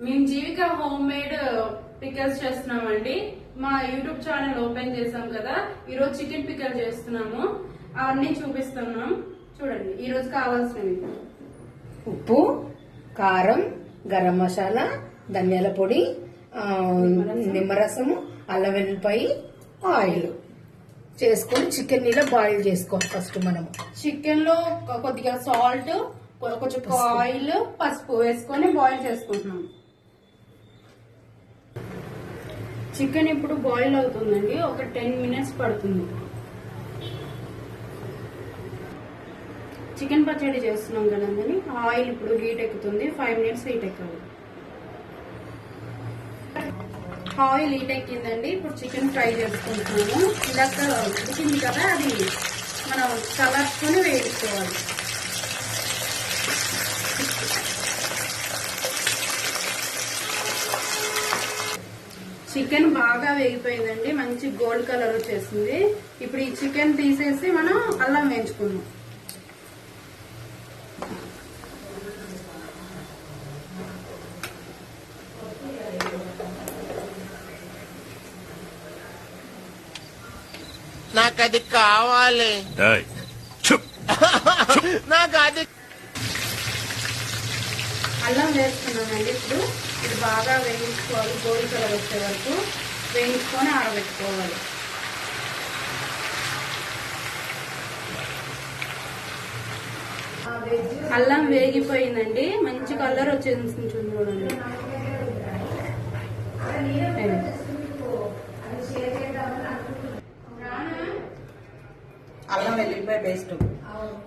మేము జీవిక home made pickles చేస్తున్నామండి. మా యూట్యూబ్ ఛానల్ ఓపెన్ చేసాం కదా, ఈ రోజు చికెన్ పికల్ చేస్తున్నాము. అవన్నీ చూపిస్తున్నాం చూడండి. ఈ రోజు కావాల్సినవి ఉప్పు, కారం, గరం మసాలా, ధనియాల పొడి, నిమ్మరసము, అల్లం వెల్లుల్లిపాయ, ఆయిల్ చేసుకొని చికెన్ ఇలా బాయిల్ చేసుకోవాలి. ఫస్ట్ మనం చికెన్ లో కొద్దిగా సాల్ట్, కొంచెం ఆయిల్, పసుపు వేసుకొని బాయిల్ చేసుకుంటున్నాం. చికెన్ ఇప్పుడు బాయిల్ అవుతుందండి, ఒక 10 మినిట్స్ పడుతుంది. చికెన్ పచ్చడి చేస్తున్నాం కదండి, ఆయిల్ ఇప్పుడు హీట్ ఎక్కుతుంది. 5 మినిట్స్ హీట్ ఎక్కాలి. ఆయిల్ హీట్ ఎక్కిందండి, ఇప్పుడు చికెన్ ఫ్రై చేసుకుంటున్నాము. ఇందాక ఉడికింది కదా, అది మనం కలర్స్కొని వేయించుకోవాలి. చికెన్ బాగా వేగిపోయిందండి, మంచి గోల్డ్ కలర్ వచ్చేసింది. ఇప్పుడు ఈ చికెన్ తీసేసి మనం అల్లం వేయించుకుందాం. నాకు అది కావాలి. నాకు అది అల్లం వేసుకున్నామండి. ఇప్పుడు ఇది బాగా వేయించుకోవాలి, గోల్డ్ కలర్ వచ్చే వరకు వేయించుకొని ఆరబెట్టుకోవాలి. అల్లం వేగిపోయిందండి, మంచి కలర్ వచ్చేసి చూడండి. అల్లం వెల్లుల్లిపాయ పేస్ట్,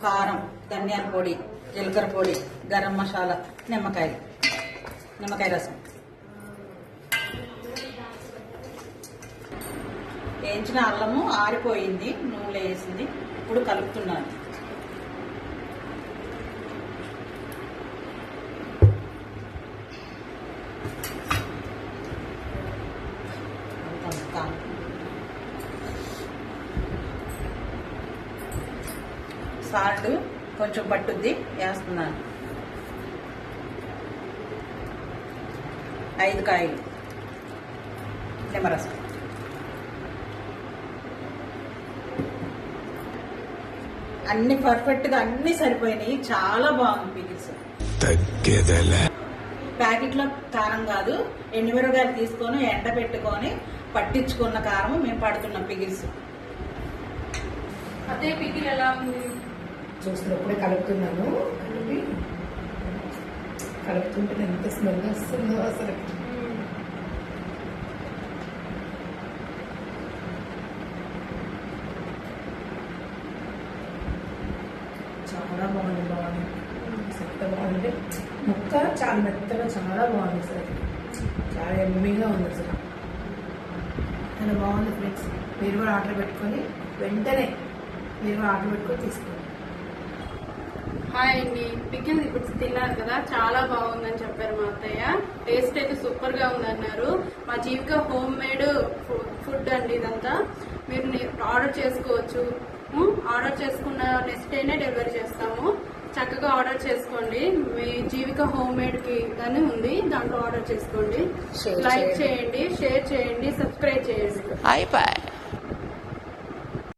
కారం, ధనియాల పొడి, జీలకర్ర పొడి, గరం మసాలా, నిమ్మకాయ రసం వేయించిన అల్లము ఆరిపోయింది, నూనె వేసింది. ఇప్పుడు కలుపుతున్నాను. సాల్ట్ కొంచెం పట్టుద్ది వేస్తున్నాను. 5 కాయలు నిమ్మరసం. అన్ని పర్ఫెక్ట్ గా అన్ని సరిపోయినాయి. చాలా బాగుంది పికిల్స్. ప్యాకెట్ లో కారం కాదు, ఎండుమిరపకాయలు తీసుకొని ఎండ పెట్టుకొని పట్టించుకున్న కారం మేము పడుతున్నాం పికిల్స్. అదే పికిల్ ఎలా ఉంది చూసినప్పుడే కలుపుతున్నాను. కలుపుతుంటే ఎంత స్మెల్ వస్తుందో అసలు. చాలా బాగుంది. ఎంత బాగుంది, ముక్క చాలా మెత్తగా చాలా బాగుంది సార్. చాలా ఎమ్మీగా ఉంది అసలు. చాలా బాగుంది ఫ్రెండ్స్. మీరు కూడా ఆర్డర్ పెట్టుకొని వెంటనే తీసుకోండి. హాయ్ అండి, పికిల్ ఇప్పుడు తిన్నారు కదా, చాలా బాగుందని చెప్పారు మా అత్తయ్య. టేస్ట్ అయితే సూపర్ గా ఉందన్నారు. మా జీవిక హోమ్ మేడ్ ఫుడ్ అండి ఇదంతా. మీరు ఆర్డర్ చేసుకోవచ్చు. ఆర్డర్ చేసుకున్న నెక్స్ట్ డేనే డెలివరీ చేస్తాము. చక్కగా ఆర్డర్ చేసుకోండి. మీ జీవిక హోమ్ మేడ్ కి అని ఉంది, దాంట్లో ఆర్డర్ చేసుకోండి. లైక్ చేయండి, షేర్ చేయండి, సబ్స్క్రైబ్ చేయండి.